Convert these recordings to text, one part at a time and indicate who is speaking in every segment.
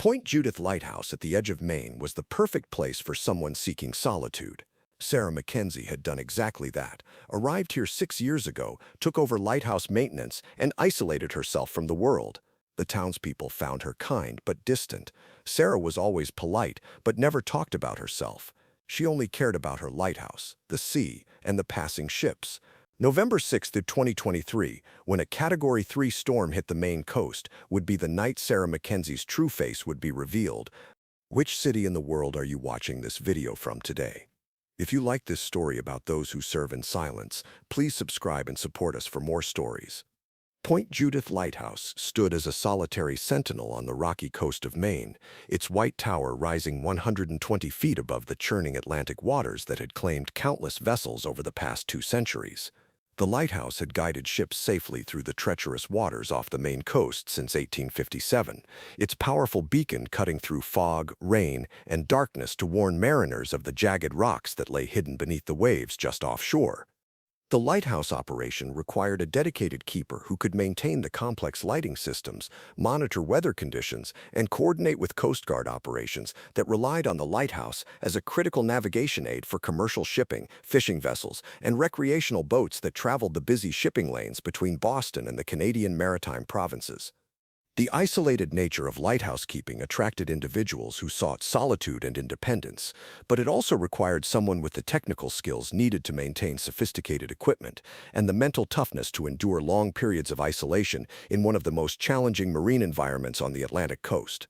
Speaker 1: Point Judith Lighthouse at the edge of Maine was the perfect place for someone seeking solitude. Sarah McKenzie had done exactly that, arrived here 6 years ago, took over lighthouse maintenance, and isolated herself from the world. The townspeople found her kind but distant. Sarah was always polite, but never talked about herself. She only cared about her lighthouse, the sea, and the passing ships. November 6th, 2023, when a Category 3 storm hit the Maine coast, would be the night Sarah McKenzie's true face would be revealed. Which city in the world are you watching this video from today? If you like this story about those who serve in silence, please subscribe and support us for more stories. Point Judith Lighthouse stood as a solitary sentinel on the rocky coast of Maine, its white tower rising 120 feet above the churning Atlantic waters that had claimed countless vessels over the past 2 centuries. The lighthouse had guided ships safely through the treacherous waters off the Maine coast since 1857, its powerful beacon cutting through fog, rain, and darkness to warn mariners of the jagged rocks that lay hidden beneath the waves just offshore. The lighthouse operation required a dedicated keeper who could maintain the complex lighting systems, monitor weather conditions, and coordinate with Coast Guard operations that relied on the lighthouse as a critical navigation aid for commercial shipping, fishing vessels, and recreational boats that traveled the busy shipping lanes between Boston and the Canadian maritime provinces. The isolated nature of lighthouse keeping attracted individuals who sought solitude and independence, but it also required someone with the technical skills needed to maintain sophisticated equipment and the mental toughness to endure long periods of isolation in one of the most challenging marine environments on the Atlantic coast.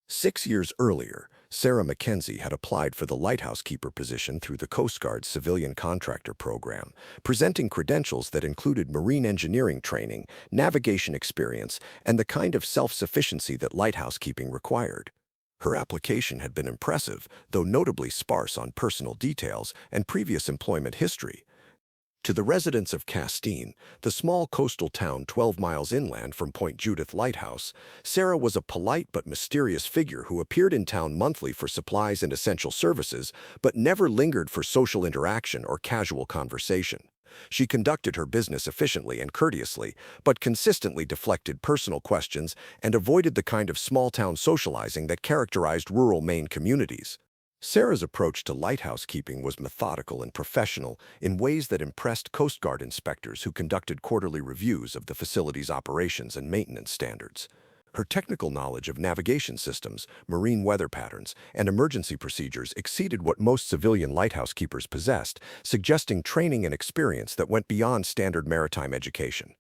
Speaker 1: 6 years earlier, Sarah McKenzie had applied for the lighthouse keeper position through the Coast Guard's civilian contractor program, presenting credentials that included marine engineering training, navigation experience, and the kind of self-sufficiency that lighthouse keeping required. Her application had been impressive, though notably sparse on personal details and previous employment history. To the residents of Castine, the small coastal town 12 miles inland from Point Judith Lighthouse, Sarah was a polite but mysterious figure who appeared in town monthly for supplies and essential services, but never lingered for social interaction or casual conversation. She conducted her business efficiently and courteously, but consistently deflected personal questions and avoided the kind of small-town socializing that characterized rural Maine communities. Sarah's approach to lighthouse keeping was methodical and professional in ways that impressed Coast Guard inspectors who conducted quarterly reviews of the facility's operations and maintenance standards. Her technical knowledge of navigation systems, marine weather patterns, and emergency procedures exceeded what most civilian lighthouse keepers possessed, suggesting training and experience that went beyond standard maritime education.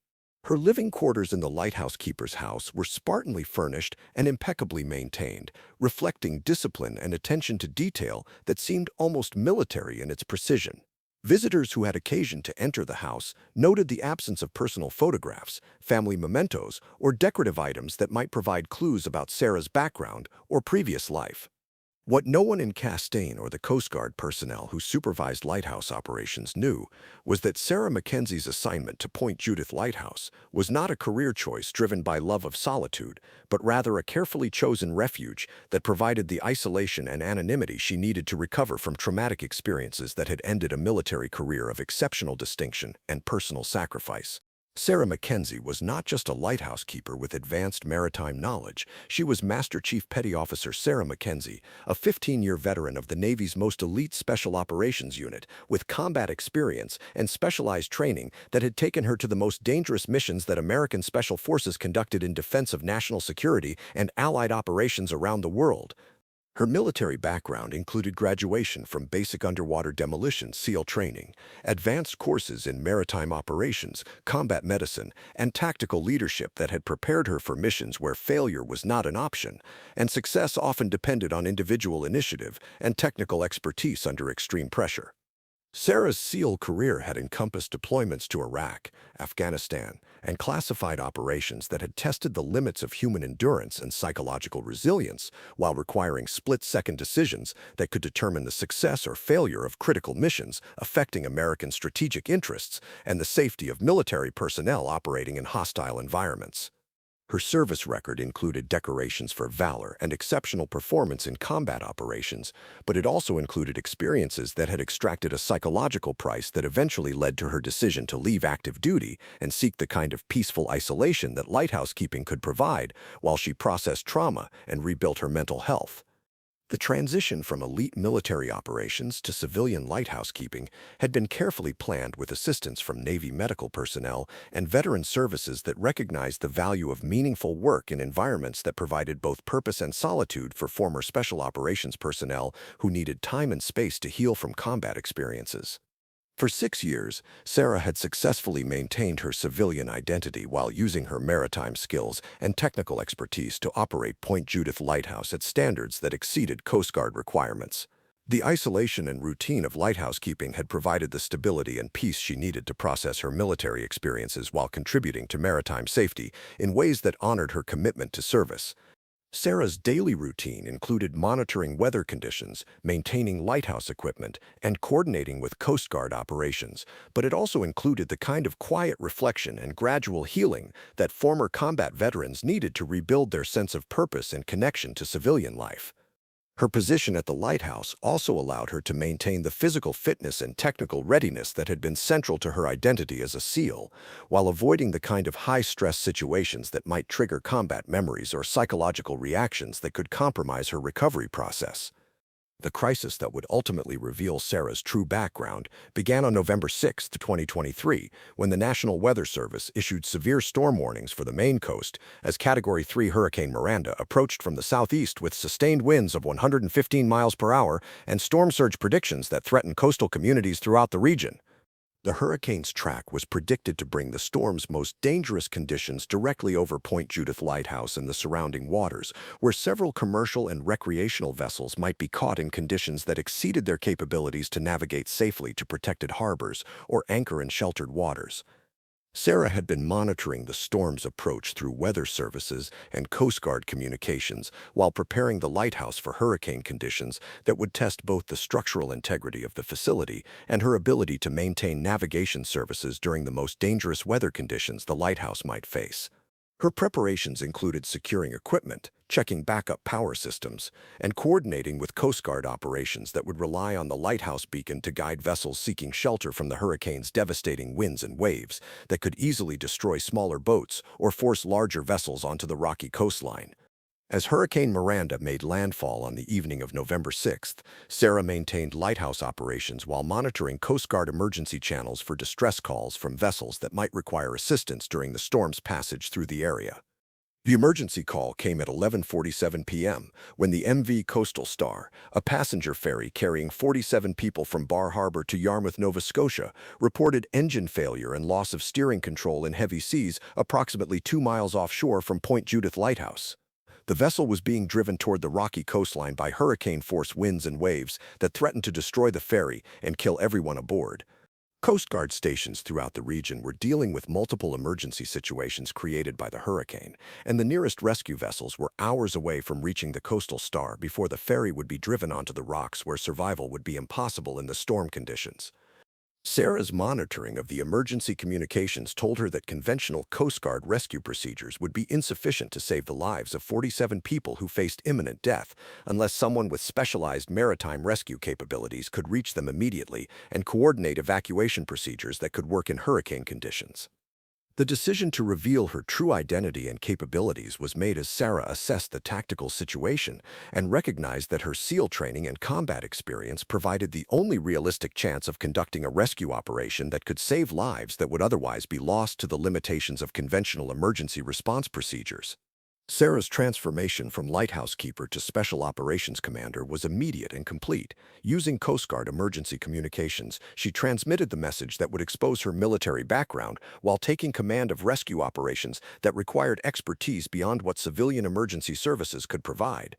Speaker 1: Her living quarters in the lighthouse keeper's house were spartanly furnished and impeccably maintained, reflecting discipline and attention to detail that seemed almost military in its precision. Visitors who had occasion to enter the house noted the absence of personal photographs, family mementos, or decorative items that might provide clues about Sarah's background or previous life. What no one in Castine or the Coast Guard personnel who supervised lighthouse operations knew was that Sarah McKenzie's assignment to Point Judith Lighthouse was not a career choice driven by love of solitude, but rather a carefully chosen refuge that provided the isolation and anonymity she needed to recover from traumatic experiences that had ended a military career of exceptional distinction and personal sacrifice. Sarah McKenzie was not just a lighthouse keeper with advanced maritime knowledge. She was Master Chief Petty Officer Sarah McKenzie, a 15-year veteran of the Navy's most elite Special Operations Unit, with combat experience and specialized training that had taken her to the most dangerous missions that American Special Forces conducted in defense of national security and allied operations around the world. Her military background included graduation from basic underwater demolition SEAL training, advanced courses in maritime operations, combat medicine, and tactical leadership that had prepared her for missions where failure was not an option, and success often depended on individual initiative and technical expertise under extreme pressure. Sarah's SEAL career had encompassed deployments to Iraq, Afghanistan, and classified operations that had tested the limits of human endurance and psychological resilience while requiring split-second decisions that could determine the success or failure of critical missions affecting American strategic interests and the safety of military personnel operating in hostile environments. Her service record included decorations for valor and exceptional performance in combat operations, but it also included experiences that had extracted a psychological price that eventually led to her decision to leave active duty and seek the kind of peaceful isolation that lighthouse keeping could provide while she processed trauma and rebuilt her mental health. The transition from elite military operations to civilian lighthouse keeping had been carefully planned with assistance from Navy medical personnel and veteran services that recognized the value of meaningful work in environments that provided both purpose and solitude for former special operations personnel who needed time and space to heal from combat experiences. For 6 years, Sarah had successfully maintained her civilian identity while using her maritime skills and technical expertise to operate Point Judith Lighthouse at standards that exceeded Coast Guard requirements. The isolation and routine of lighthouse keeping had provided the stability and peace she needed to process her military experiences while contributing to maritime safety in ways that honored her commitment to service. Sarah's daily routine included monitoring weather conditions, maintaining lighthouse equipment, and coordinating with Coast Guard operations, but it also included the kind of quiet reflection and gradual healing that former combat veterans needed to rebuild their sense of purpose and connection to civilian life. Her position at the lighthouse also allowed her to maintain the physical fitness and technical readiness that had been central to her identity as a SEAL, while avoiding the kind of high-stress situations that might trigger combat memories or psychological reactions that could compromise her recovery process. The crisis that would ultimately reveal Sarah's true background began on November 6, 2023, when the National Weather Service issued severe storm warnings for the Maine coast as Category 3 Hurricane Miranda approached from the southeast with sustained winds of 115 miles per hour and storm surge predictions that threatened coastal communities throughout the region. The hurricane's track was predicted to bring the storm's most dangerous conditions directly over Point Judith Lighthouse and the surrounding waters, where several commercial and recreational vessels might be caught in conditions that exceeded their capabilities to navigate safely to protected harbors or anchor in sheltered waters. Sarah had been monitoring the storm's approach through weather services and Coast Guard communications while preparing the lighthouse for hurricane conditions that would test both the structural integrity of the facility and her ability to maintain navigation services during the most dangerous weather conditions the lighthouse might face. Her preparations included securing equipment, checking backup power systems, and coordinating with Coast Guard operations that would rely on the lighthouse beacon to guide vessels seeking shelter from the hurricane's devastating winds and waves that could easily destroy smaller boats or force larger vessels onto the rocky coastline. As Hurricane Miranda made landfall on the evening of November 6th, Sarah maintained lighthouse operations while monitoring Coast Guard emergency channels for distress calls from vessels that might require assistance during the storm's passage through the area. The emergency call came at 11:47 p.m. when the MV Coastal Star, a passenger ferry carrying 47 people from Bar Harbor to Yarmouth, Nova Scotia, reported engine failure and loss of steering control in heavy seas approximately 2 miles offshore from Point Judith Lighthouse. The vessel was being driven toward the rocky coastline by hurricane-force winds and waves that threatened to destroy the ferry and kill everyone aboard. Coast Guard stations throughout the region were dealing with multiple emergency situations created by the hurricane, and the nearest rescue vessels were hours away from reaching the Coastal Star before the ferry would be driven onto the rocks where survival would be impossible in the storm conditions. Sarah's monitoring of the emergency communications told her that conventional Coast Guard rescue procedures would be insufficient to save the lives of 47 people who faced imminent death unless someone with specialized maritime rescue capabilities could reach them immediately and coordinate evacuation procedures that could work in hurricane conditions. The decision to reveal her true identity and capabilities was made as Sarah assessed the tactical situation and recognized that her SEAL training and combat experience provided the only realistic chance of conducting a rescue operation that could save lives that would otherwise be lost to the limitations of conventional emergency response procedures. Sarah's transformation from lighthouse keeper to special operations commander was immediate and complete. Using Coast Guard emergency communications, she transmitted the message that would expose her military background while taking command of rescue operations that required expertise beyond what civilian emergency services could provide.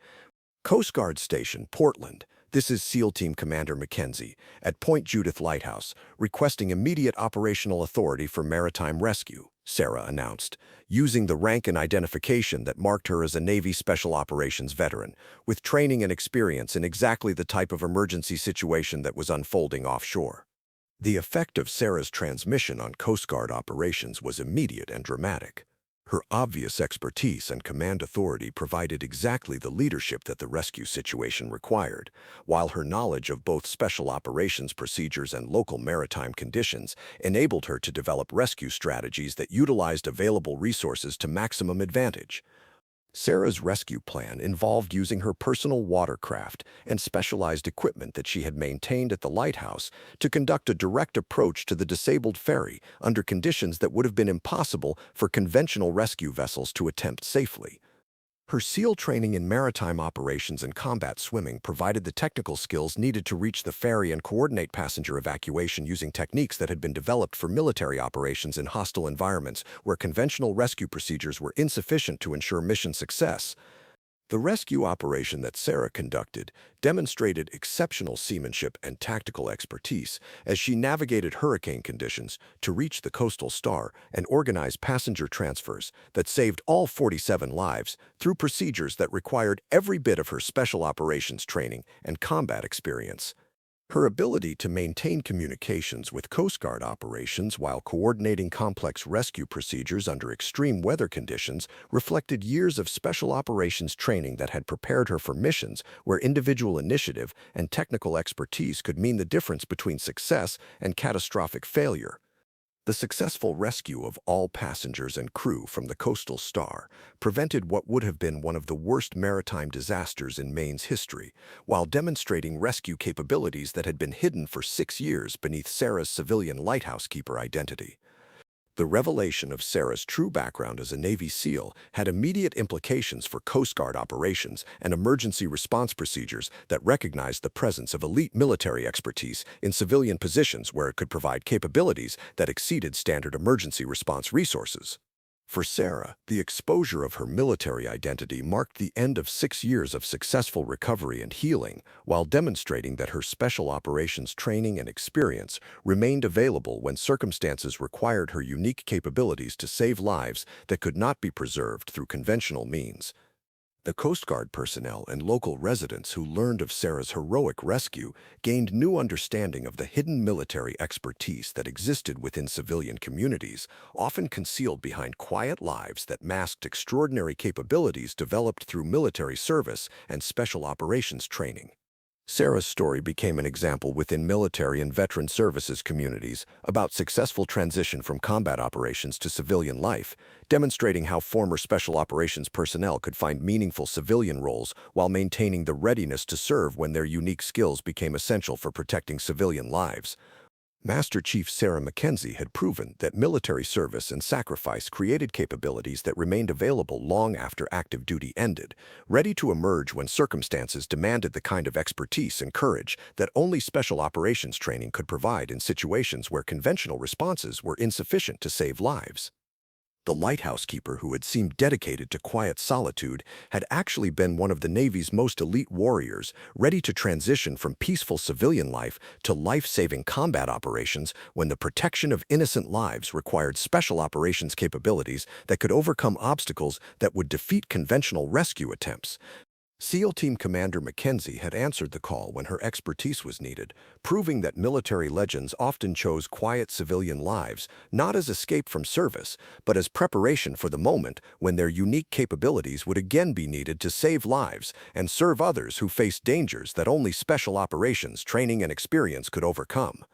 Speaker 1: Coast Guard Station, Portland. This is SEAL Team Commander McKenzie at Point Judith Lighthouse, requesting immediate operational authority for maritime rescue, Sarah announced, using the rank and identification that marked her as a Navy Special Operations veteran, with training and experience in exactly the type of emergency situation that was unfolding offshore. The effect of Sarah's transmission on Coast Guard operations was immediate and dramatic. Her obvious expertise and command authority provided exactly the leadership that the rescue situation required, while her knowledge of both special operations procedures and local maritime conditions enabled her to develop rescue strategies that utilized available resources to maximum advantage. Sarah's rescue plan involved using her personal watercraft and specialized equipment that she had maintained at the lighthouse to conduct a direct approach to the disabled ferry under conditions that would have been impossible for conventional rescue vessels to attempt safely. Her SEAL training in maritime operations and combat swimming provided the technical skills needed to reach the ferry and coordinate passenger evacuation using techniques that had been developed for military operations in hostile environments where conventional rescue procedures were insufficient to ensure mission success. The rescue operation that Sarah conducted demonstrated exceptional seamanship and tactical expertise as she navigated hurricane conditions to reach the coastal star and organize passenger transfers that saved all 47 lives through procedures that required every bit of her special operations training and combat experience. Her ability to maintain communications with Coast Guard operations while coordinating complex rescue procedures under extreme weather conditions reflected years of special operations training that had prepared her for missions where individual initiative and technical expertise could mean the difference between success and catastrophic failure. The successful rescue of all passengers and crew from the coastal star prevented what would have been one of the worst maritime disasters in Maine's history, while demonstrating rescue capabilities that had been hidden for 6 years beneath Sarah's civilian lighthouse keeper identity. The revelation of Sarah's true background as a Navy SEAL had immediate implications for Coast Guard operations and emergency response procedures that recognized the presence of elite military expertise in civilian positions where it could provide capabilities that exceeded standard emergency response resources. For Sarah, the exposure of her military identity marked the end of 6 years of successful recovery and healing, while demonstrating that her special operations training and experience remained available when circumstances required her unique capabilities to save lives that could not be preserved through conventional means. The Coast Guard personnel and local residents who learned of Sarah's heroic rescue gained new understanding of the hidden military expertise that existed within civilian communities, often concealed behind quiet lives that masked extraordinary capabilities developed through military service and special operations training. Sarah's story became an example within military and veteran services communities about successful transition from combat operations to civilian life, demonstrating how former special operations personnel could find meaningful civilian roles while maintaining the readiness to serve when their unique skills became essential for protecting civilian lives. Master Chief Sarah McKenzie had proven that military service and sacrifice created capabilities that remained available long after active duty ended, ready to emerge when circumstances demanded the kind of expertise and courage that only special operations training could provide in situations where conventional responses were insufficient to save lives. The lighthouse keeper, who had seemed dedicated to quiet solitude, had actually been one of the Navy's most elite warriors, ready to transition from peaceful civilian life to life-saving combat operations when the protection of innocent lives required special operations capabilities that could overcome obstacles that would defeat conventional rescue attempts. SEAL Team Commander McKenzie had answered the call when her expertise was needed, proving that military legends often chose quiet civilian lives not as escape from service, but as preparation for the moment when their unique capabilities would again be needed to save lives and serve others who faced dangers that only special operations training and experience could overcome.